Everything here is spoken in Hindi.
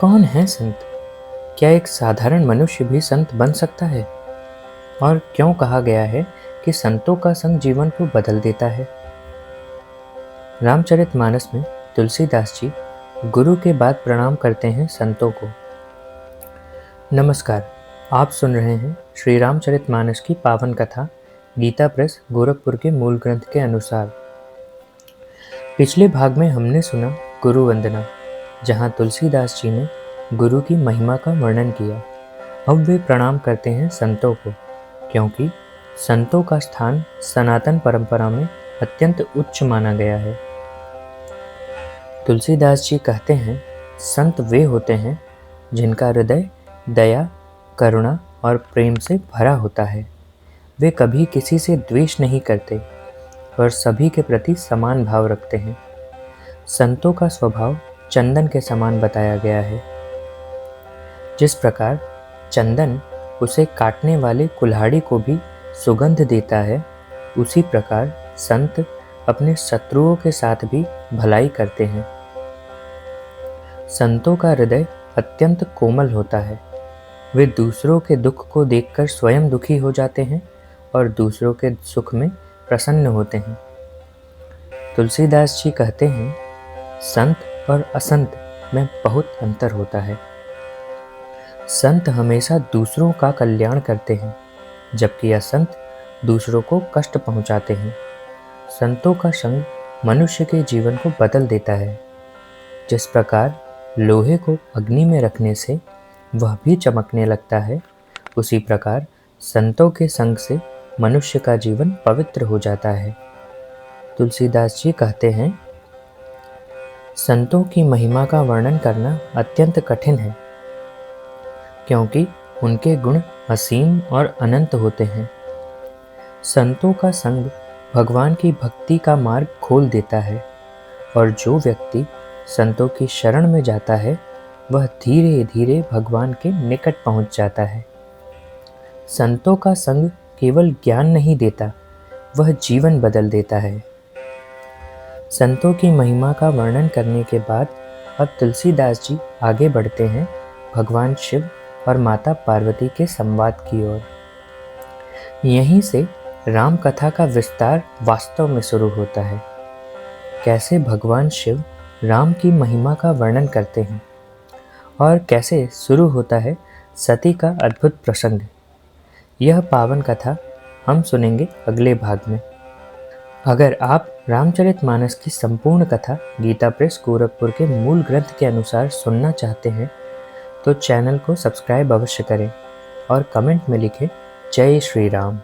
कौन है संत? क्या एक साधारण मनुष्य भी संत बन सकता है? और क्यों कहा गया है कि संतों का संग जीवन को बदल देता है? रामचरितमानस में तुलसीदास जी गुरु के बाद प्रणाम करते हैं संतों को। नमस्कार, आप सुन रहे हैं श्री रामचरितमानस की पावन कथा गीता प्रेस गोरखपुर के मूल ग्रंथ के अनुसार। पिछले भाग में हमने सुना गुरु वंदना, जहाँ तुलसीदास जी ने गुरु की महिमा का वर्णन किया। अब वे प्रणाम करते हैं संतों को, क्योंकि संतों का स्थान सनातन परंपरा में अत्यंत उच्च माना गया है। तुलसीदास जी कहते हैं, संत वे होते हैं जिनका हृदय दया, करुणा और प्रेम से भरा होता है। वे कभी किसी से द्वेष नहीं करते और सभी के प्रति समान भाव रखते हैं। संतों का स्वभाव चंदन के समान बताया गया है। जिस प्रकार चंदन उसे काटने वाले कुल्हाड़ी को भी सुगंध देता है, उसी प्रकार संत अपने शत्रुओं के साथ भी भलाई करते हैं। संतों का हृदय अत्यंत कोमल होता है। वे दूसरों के दुख को देखकर स्वयं दुखी हो जाते हैं और दूसरों के सुख में प्रसन्न होते हैं। तुलसीदास जी कहते हैं, संत और असंत में बहुत अंतर होता है। संत हमेशा दूसरों का कल्याण करते हैं, जबकि असंत दूसरों को कष्ट पहुंचाते हैं। संतों का संग मनुष्य के जीवन को बदल देता है। जिस प्रकार लोहे को अग्नि में रखने से वह भी चमकने लगता है, उसी प्रकार संतों के संग से मनुष्य का जीवन पवित्र हो जाता है। तुलसीदास जी कहते हैं, संतों की महिमा का वर्णन करना अत्यंत कठिन है, क्योंकि उनके गुण असीम और अनंत होते हैं। संतों का संग भगवान की भक्ति का मार्ग खोल देता है, और जो व्यक्ति संतों की शरण में जाता है, वह धीरे धीरे भगवान के निकट पहुंच जाता है। संतों का संग केवल ज्ञान नहीं देता, वह जीवन बदल देता है। संतों की महिमा का वर्णन करने के बाद अब तुलसीदास जी आगे बढ़ते हैं भगवान शिव और माता पार्वती के संवाद की ओर। यहीं से राम कथा का विस्तार वास्तव में शुरू होता है। कैसे भगवान शिव राम की महिमा का वर्णन करते हैं और कैसे शुरू होता है सती का अद्भुत प्रसंग। यह पावन कथा हम सुनेंगे अगले भाग में। अगर आप रामचरितमानस की संपूर्ण कथा गीता प्रेस गोरखपुर के मूल ग्रंथ के अनुसार सुनना चाहते हैं, तो चैनल को सब्सक्राइब अवश्य करें और कमेंट में लिखें जय श्री राम।